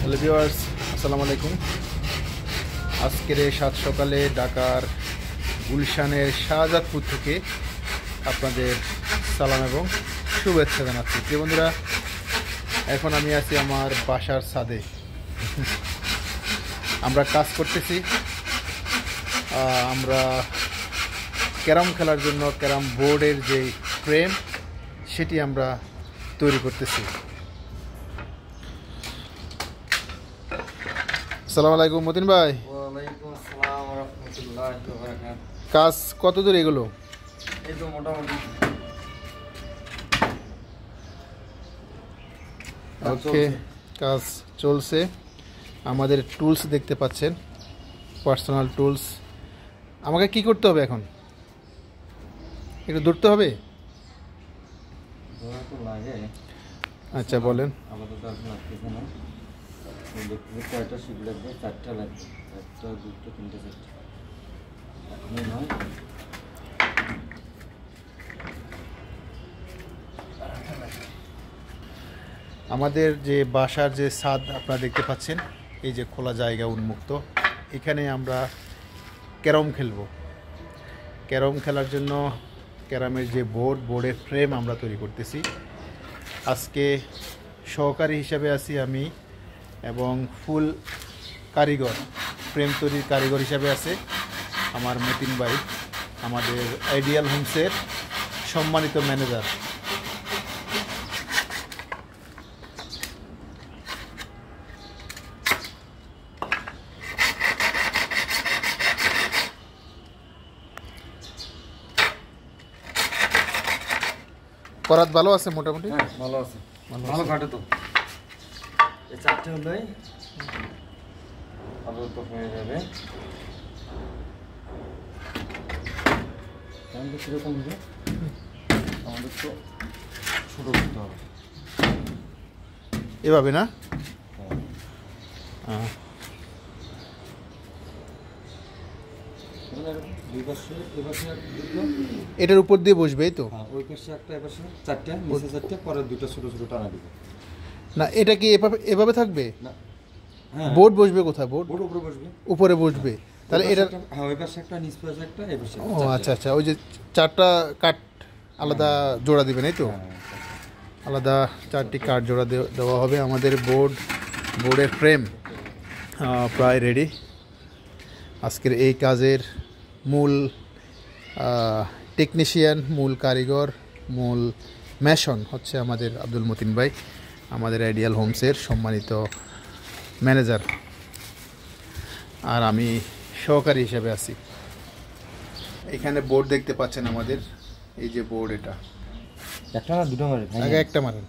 Hello viewers, আসসালামু আলাইকুম। আজকের এই সাত সকালে ঢাকার গুলশানের শাহজাদপুর থেকে আপনাদের সালাম এবং শুভেচ্ছা জানাচ্ছি। প্রিয় বন্ধুরা, এখন আমি আছি আমার বাসার ছাদে। আমরা কাজ করতেছি। আমরা ক্যারাম খেলার জন্য ক্যারাম বোর্ডের যে ফ্রেম সেটি আমরা তৈরি করতেছি। আসসালামু আলাইকুম মতিন ভাই। ওয়ালাইকুম আসসালাম ওয়া রাহমাতুল্লাহি ওয়া বারাকাতুহু। কাজ কত দূর এগুলো? এই তো মোটামুটি ওকে, কাজ চলছে। আমাদের টুলস দেখতে পাচ্ছেন, পার্সোনাল টুলস। আমাকে কি করতে হবে এখন? একটু ধরতে হবে? ধরা তো লাগে। আচ্ছা বলেন। আপাতত এখন লাগতেছে না। দেখতে কয়টা শিট লাগবে? 4টা লাগবে। 1টা 2টা 3টা 4টা। এখনই নয়। আমাদের যে বাসার যে ছাদ আপনারা দেখতে পাচ্ছেন, এই যে খোলা জায়গা উন্মুক্ত, এখানে আমরা ক্যারম খেলবো। ক্যারম খেলার জন্য ক্যারামের যে বোর্ডের ফ্রেম আমরা তৈরি করতেছি। আজকে সহকারী হিসাবে আছি আমি, এবং ফুল কারিগর, ফ্রেম তৈরির কারিগর হিসাবে আছে আমার মতিন ভাই, আমাদের আইডিয়াল হোমসের সম্মানিত ম্যানেজার। করাত ভালো আছে মোটামুটি? হ্যাঁ, ভালো আছে। ভালো কাটে তো। এই 4টা হলেই আপাতত হয়ে যাবে। আমাদের কিরকম হবে? আমাদের তো ছোট করতে হবে। এভাবে না? দুই পাশে এই পাশে দুটো, এটার উপর দিয়ে বসবে, এই তো? হ্যাঁ, ওই পাশে একটা, এই পাশে 4টা, নিচে 4টা, পরে দুটো ছোট ছোট টানা দিব। না, এটা কি এভাবে এভাবে থাকবে? না, হ্যাঁ, বোর্ড বসবে কোথায়? বোর্ড বোর্ড উপরে বসবে। উপরে বসবে, তাহলে এটা? হ্যাঁ, ওই পাশে একটা, নিচ পাশে একটা, এই পাশে ও আচ্ছা আচ্ছা, ওই যে 4টা কাঠ আলাদা জোড়া দিবেন, এই তো? আলাদা 4টি কাঠ জোড়া দেওয়া হবে। আমাদের বোর্ডের ফ্রেম প্রায় রেডি। আজকের এই কাজের মূল টেকনিশিয়ান, মূল কারিগর, মূল মেশন হচ্ছে আমাদের আব্দুল মতিন ভাই, আমাদের আইডিয়াল হোমসের সম্মানিত ম্যানেজার, আর আমি সহকারী হিসেবে আছি। এখানে বোর্ড দেখতে পাচ্ছেন আমাদের, এই যে বোর্ড, এটা একটা না দুটো মারে? আগে একটা মারেন।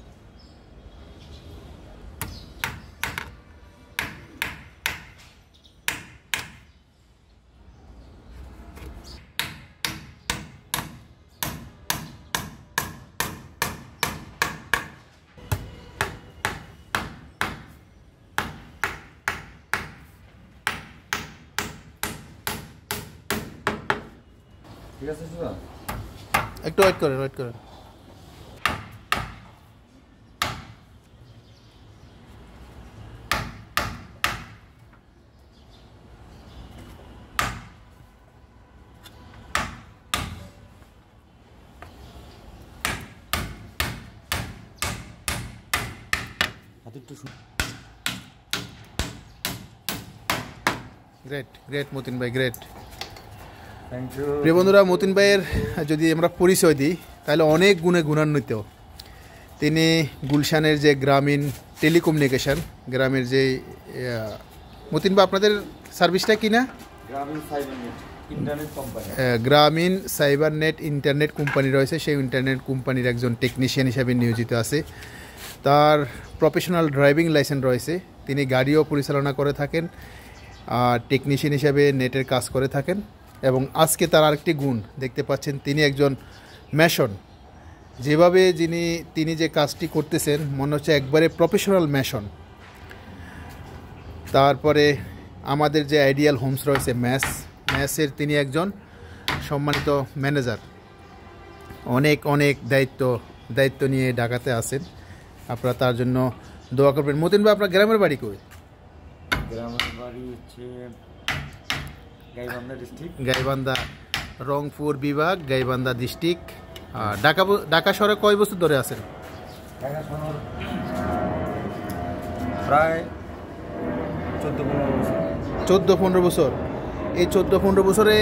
ঠিক আছে সুদা? একটু ওয়েট করেন। হাতে একটু গ্রেট মতিন ভাই, গ্রেট। Thank you. প্রিয় বন্ধুরা, মতিন ভাইয়ের যদি আমরা পরিচয় দিই তাহলে অনেক গুণে গুণান্বিত। তিনি গুলশানের যে গ্রামীণ টেলিকমিউনিকেশন, গ্রামের যে মতিন ভাই আপনাদের সার্ভিসটা কি না? গ্রামীণ সাইবার নেট ইন্টারনেট কোম্পানি। গ্রামীণ সাইবার নেট ইন্টারনেট কোম্পানি রয়েছে, সেই ইন্টারনেট কোম্পানির একজন টেকনিশিয়ান হিসাবে নিয়োজিত আছে। তার প্রফেশনাল ড্রাইভিং লাইসেন্স রয়েছে, তিনি গাড়িও পরিচালনা করে থাকেন, আর টেকনিশিয়ান হিসাবে নেটের কাজ করে থাকেন। এবং আজকে তার আরেকটি গুণ দেখতে পাচ্ছেন, তিনি একজন মেশন। যেভাবে তিনি যে কাজটি করতেছেন মনে হচ্ছে একবারে প্রফেশনাল মেশন। তারপরে আমাদের যে আইডিয়াল হোমস রয়েছে ম্যাসের তিনি একজন সম্মানিত ম্যানেজার। অনেক দায়িত্ব নিয়ে ঢাকাতে আছেন। আপনারা তার জন্য দোয়া করবেন। মতিন ভাই, আপনার গ্রামের বাড়ি কই? গ্রামের বাড়ি হচ্ছে গাইবান্ধা ডিস্ট্রিক্ট। গাইবান্ধা, রংপুর বিভাগ, গাইবান্ধা ডিস্ট্রিক্ট। ঢাকা শহরে কয় বছর ধরে আছেন? ঢাকা শহর প্রায় 14-15 বছর। 14-15 বছর। এই 14-15 বছরে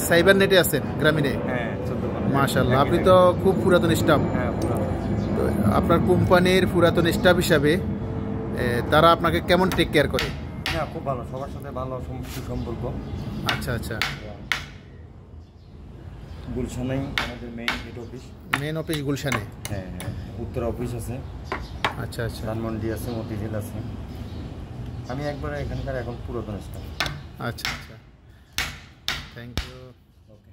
সাইবার নেটে আছেন গ্রামীণে? হ্যাঁ 14-15। মাশাআল্লাহ, আপনি তো খুব পুরাতন স্টাফ। হ্যাঁ পুরাতন। তো আপনার কোম্পানির পুরাতন স্টাফ হিসাবে তারা আপনাকে কেমন টেক কেয়ার করে? হ্যাঁ খুব ভালো, সবার সাথে ভালো সুসম্পর্ক। আচ্ছা আচ্ছা। গুলশানেই আমাদের main head office. Main office গুলশানে? হ্যাঁ হ্যাঁ, উত্তর অফিস আছে। আচ্ছা আচ্ছা। ধানমন্ডি আছে, মতিঝিল আছে। আমি একবার এখানকার এখন পুরাতন স্টাফ। আচ্ছা আচ্ছা, থ্যাংক ইউ। ওকে।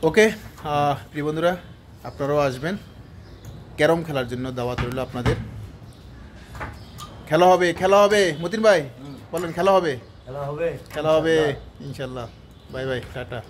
ওকে, প্রিয় বন্ধুরা, আপনারাও আসবেন। ক্যারম খেলার জন্য দাওয়াত রইল আপনাদের। খেলা হবে, খেলা হবে। মতিন ভাই বলেন, খেলা হবে, খেলা হবে, খেলা হবে ইনশাল্লাহ। Bye bye, tata.